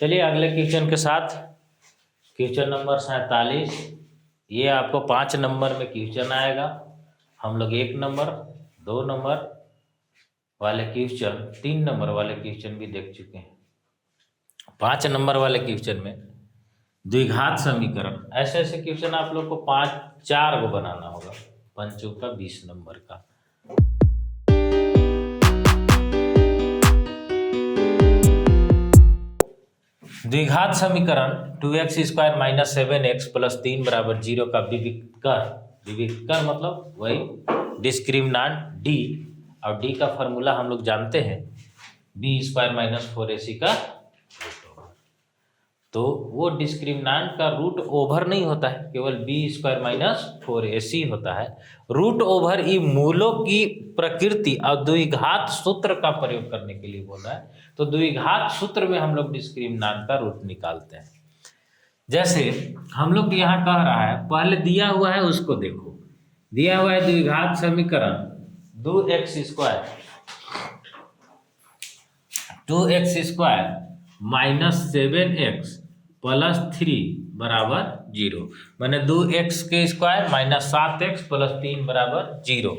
चलिए अगले क्वेश्चन के साथ, क्वेश्चन नंबर 47। ये आपको 5 नंबर में क्वेश्चन आएगा। हम लोग 1 नंबर 2 नंबर वाले क्वेश्चन 3 नंबर वाले क्वेश्चन भी देख चुके हैं। 5 नंबर वाले क्वेश्चन में द्विघात समीकरण, ऐसे ऐसे क्वेश्चन आप लोग को 4 को बनाना होगा। 5 का 20 नंबर का। द्विघात समीकरण 2x² - 7x + 3 = 0 का विविक्तर मतलब वही डिस्क्रिमिनांट d, और d का फॉर्मूला हम लोग जानते हैं b² - 4ac का रूट ओवर। तो वो डिस्क्रिमिनांट का रूट ओवर नहीं होता है, केवल b² - 4ac होता है। रूट ओवर ई मूलों की प्रकृति और द्विघात सूत्र का प्रयोग करने के लिए बोल रहा है। तो द्विघात सूत्र में हम लोग डिस्क्रिमिनांट का रूट निकालते हैं। जैसे हम लोग यहाँ कह रहा है, पहले दिया हुआ है उसको देखो। दिया हुआ है द्विघात समीकरण 2x² - 7x + 3 = 0, मैंने 2x² - 7x + 3 = 0।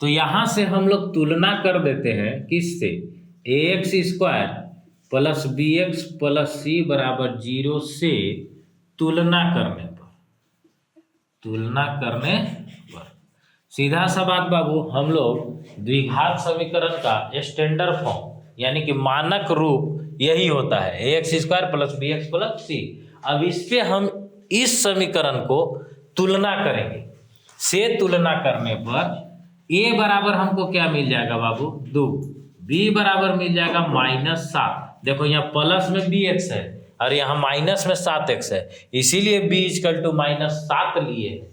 तो यहाँ से हम लोग तुलना कर देते हैं किससे, ax² + bx + c = 0 से तुलना करने पर सीधा सा बात बाबू, हम लोग द्विघात समीकरण का स्टैंडर्ड फॉर्म यानी कि मानक रूप यही होता है ax² + bx + c। अब इस पे हम इस समीकरण को तुलना करेंगे। से तुलना करने पर a बराबर हमको क्या मिल जाएगा बाबू, 2, b बराबर मिल जाएगा -7। देखो यहाँ प्लस में bx है और यहाँ माइनस में 7x है, इसीलिए b = -7 लिए है।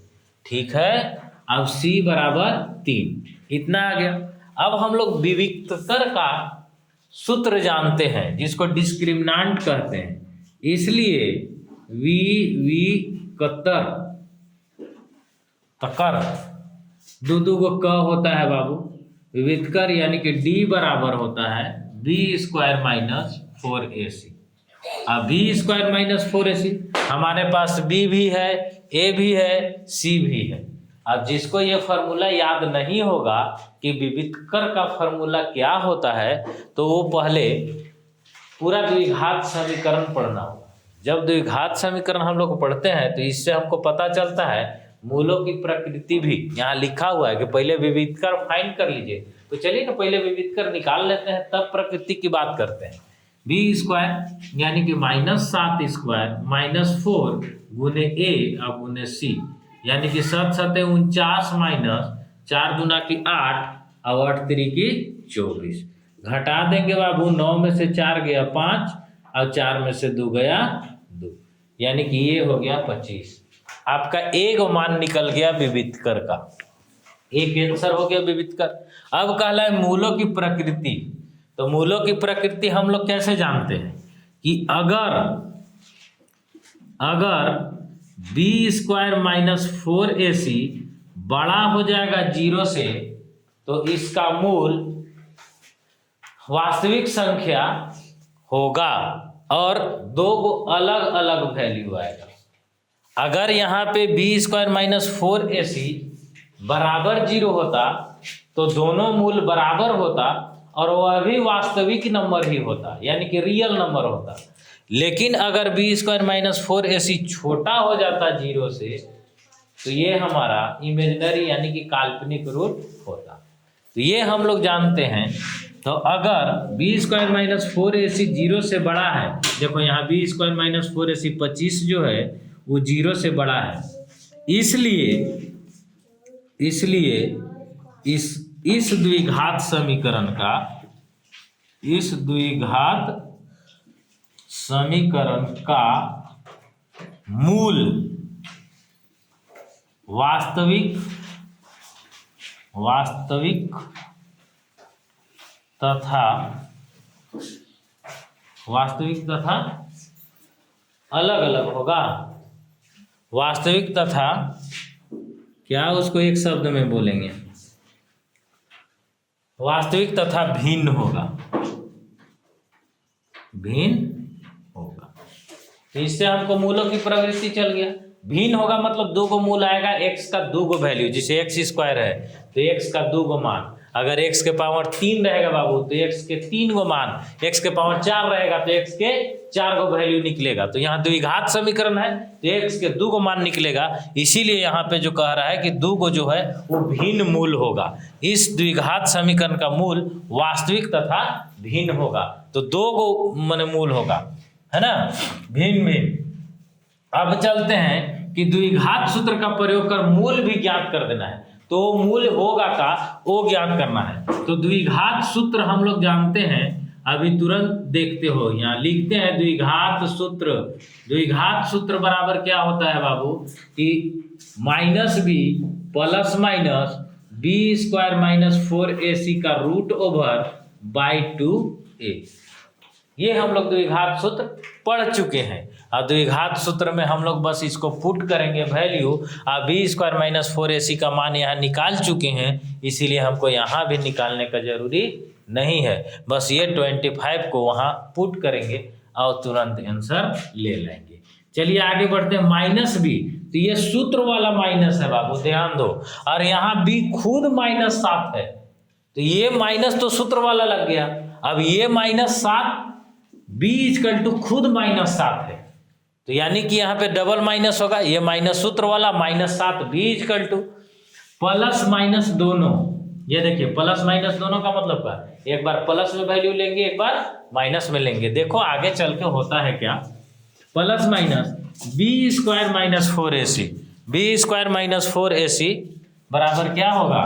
ठीक है, अब c बराबर 3, इतना आ गया। अब हम लोग विविक्तर का सूत्र जानते हैं जिसको डिस्क्रिमिनांट कहते हैं, इसलिए विविक्तर तकर दो को क होता है बाबू, विविक्तर यानी कि d बराबर होता है b² - 4ac। अब b² - 4ac हमारे पास b भी है, a भी है, c भी है। अब जिसको ये फार्मूला याद नहीं होगा कि विविक्तर का फार्मूला क्या होता है, तो वो पहले पूरा द्विघात समीकरण पढ़ना होगा। जब द्विघात समीकरण हम लोग पढ़ते हैं तो इससे हमको पता चलता है मूलों की प्रकृति भी यहाँ लिखा हुआ है कि पहले विविक्तर फाइंड कर लीजिए। तो चलिए ना पहले विविक्तर निकाल लेते हैं, तब प्रकृति की बात करते हैं। b² यानी कि -7² - 4 गुने a और गुने c, यानी कि 7 × 7 = 49 - 4 दूना की 8 और 8 3 की 24। घटा देंगे बाबू, 9 में से 4 गया 5 और 4 में से 2 गया 2, यानी कि ये हो गया 25। आपका एक मान निकल गया विविक्तर का, एक आंसर हो गया विविक्तर। अब कहला है मूलों की प्रकृति। तो मूलों की प्रकृति हम लोग कैसे जानते हैं कि अगर b² - 4ac बड़ा हो जाएगा 0 से, तो इसका मूल वास्तविक संख्या होगा और 2 को अलग अलग वैल्यू आएगा। अगर यहाँ पे b² - 4ac बराबर 0 होता तो दोनों मूल बराबर होता और वह भी वास्तविक नंबर ही होता, यानी कि रियल नंबर होता। लेकिन अगर b² - 4ac छोटा हो जाता 0 से, तो ये हमारा इमेजिनरी यानी कि काल्पनिक रूट होता। तो ये हम लोग जानते हैं। तो अगर b² - 4ac 0 से बड़ा है, देखो यहाँ b² - 4ac 25 जो है वो 0 से बड़ा है, इसलिए इस द्विघात समीकरण का मूल वास्तविक तथा अलग अलग होगा। वास्तविक तथा क्या, उसको एक शब्द में बोलेंगे, वास्तविक तथा भिन्न होगा, भिन्न होगा। तो इससे हमको मूलों की प्रवृत्ति चल गया। भिन्न होगा मतलब दो गो मूल आएगा, एक्स का दो गो वैल्यू, जैसे एक्स स्क्वायर है तो एक्स का दो गो मान, अगर x के पावर 3 रहेगा बाबू तो x के 3 गो मान, x के पावर 4 रहेगा तो x के 4 गो वैल्यू निकलेगा। तो यहाँ द्विघात समीकरण है तो x के 2 गो मान निकलेगा, इसीलिए यहाँ पे जो कह रहा है कि 2 गो जो है वो भिन्न मूल होगा। इस द्विघात समीकरण का मूल वास्तविक तथा भिन्न होगा, तो 2 गो माने मूल होगा, है ना, भिन्न भिन्न। अब चलते हैं कि द्विघात सूत्र का प्रयोग कर मूल भी ज्ञात कर देना है, तो मूल होगा का वो ज्ञात करना है। तो द्विघात सूत्र हम लोग जानते हैं, अभी तुरंत देखते हो, यहाँ लिखते हैं द्विघात सूत्र। द्विघात सूत्र बराबर क्या होता है बाबू कि minus B plus minus B square minus 4ac का रूट ओवर बाई 2a। ये हम लोग द्विघात सूत्र पढ़ चुके हैं। अब द्विघात सूत्र में हम लोग बस इसको पुट करेंगे वैल्यू, अब बी स्क्वायर माइनस 4ac का मान यहाँ निकाल चुके हैं, इसीलिए हमको यहाँ भी निकालने का जरूरी नहीं है, बस ये 25 को वहाँ पुट करेंगे और तुरंत आंसर ले लेंगे। चलिए आगे बढ़ते हैं। माइनस बी, तो ये सूत्र वाला माइनस है बाबू, ध्यान दो, और यहाँ बी खुद -7 है, तो ये माइनस तो सूत्र वाला लग गया। अब ये -7 बी इक्वल टू खुद -7 है, तो यानी कि यहाँ पे डबल माइनस होगा, ये माइनस सूत्र वाला -7 B equal to plus minus दोनों। ये देखिए प्लस माइनस दोनों का मतलब क्या, एक बार प्लस में वैल्यू लेंगे एक बार माइनस में लेंगे। देखो आगे चल के होता है क्या, plus minus B square minus 4ac, B square minus 4ac बराबर क्या होगा,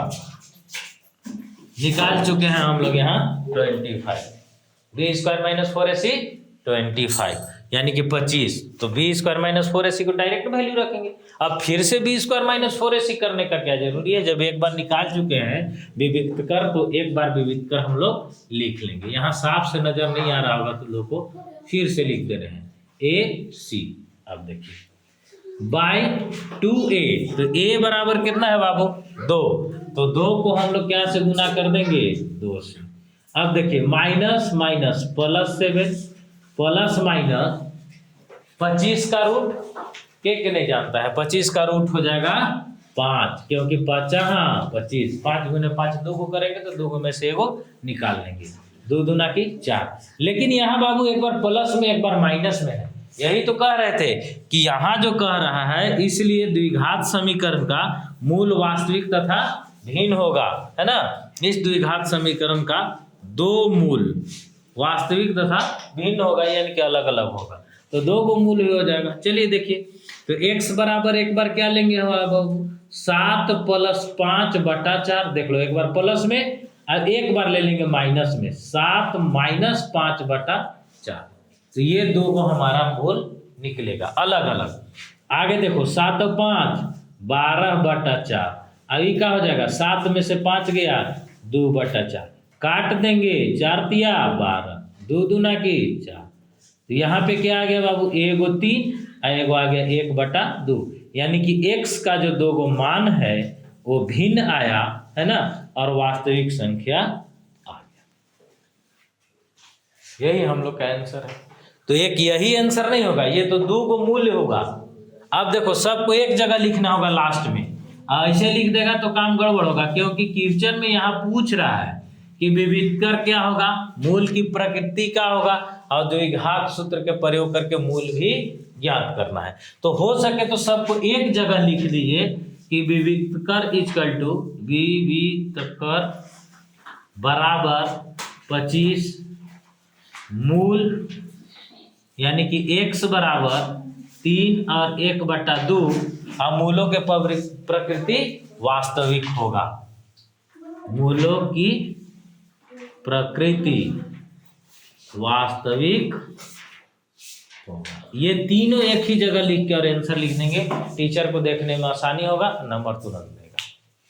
निकाल चुके हैं हम लोग यहाँ 25, बी स्क्वायर माइनस 4ac 25 यानी कि 25, तो बी स्क्वायर माइनस 4ac को डायरेक्ट वैल्यू रखेंगे। अब फिर से बी स्क्वायर माइनस 4ac करने का क्या जरूरी है, जब एक बार निकाल चुके हैं विविक्त कर तो एक बार विविक्त कर हम लोग लिख लेंगे। यहाँ साफ से नजर नहीं आ रहा होगा तो लोग को फिर से लिख दे रहे हैं ac। अब देखिए बाई 2a, तो a बराबर कितना है बाबू 2, तो 2 को हम लोग क्या से गुना कर देंगे 2 से। अब देखिए minus minus plus 7 plus minus 25 का रूट के नहीं जानता है, 25 का रूट हो जाएगा 5, क्योंकि 25 5 गुने 5 2 को करेंगे तो 2 में से एगो निकाल लेंगे, 2 दूना की 4। लेकिन यहाँ बाबू एक बार प्लस में एक बार माइनस में है, यही तो कह रहे थे कि यहाँ जो कह रहा है, इसलिए द्विघात समीकरण का मूल वास्तविक तथा भिन्न होगा, है ना। इस द्विघात समीकरण का 2 मूल वास्तविक तथा भिन्न होगा, यानी कि अलग अलग होगा, तो 2 को मूल भी हो जाएगा। चलिए देखिए, तो x बराबर एक बार क्या लेंगे हमारा बाबू 7 प्लस 5 बटा 4, देख लो एक बार प्लस में और एक बार ले लेंगे माइनस में, 7 माइनस 5 बटा 4, तो ये 2 को हमारा मूल निकलेगा अलग अलग। आगे देखो 7 5 12 बटा 4, अभी क्या हो जाएगा 7 में से 5 गया 2 बटा 4, काट देंगे 4 तिया 12, 2 दूना की 4, तो यहाँ पे क्या आ गया बाबू एगो 3 और एगो आ गया 1 बटा 2, यानी कि x का जो 2 गो मान है वो भिन्न आया, है ना, और वास्तविक संख्या आ गया। यही हम लोग का आंसर है। तो एक यही आंसर नहीं होगा, ये तो 2 गो मूल्य होगा। अब देखो सबको एक जगह लिखना होगा लास्ट में, ऐसे लिख देगा तो काम गड़बड़ होगा, क्योंकि क्वेश्चन में यहाँ पूछ रहा है कि विविधकर क्या होगा, मूल की प्रकृति क्या होगा, और द्विघात सूत्र के प्रयोग करके मूल भी ज्ञात करना है। तो हो सके तो सबको एक जगह लिख दीजिए कि विविधकर इक्वल टू विविधकर बराबर 25 मूल, यानी कि x बराबर 3 और 1 बटा 2, और मूलों के प्रकृति वास्तविक होगा, मूलों की प्रकृति वास्तविक होगा। ये तीनों एक ही जगह लिख के और आंसर लिख देंगे, टीचर को देखने में आसानी होगा, नंबर तुरंत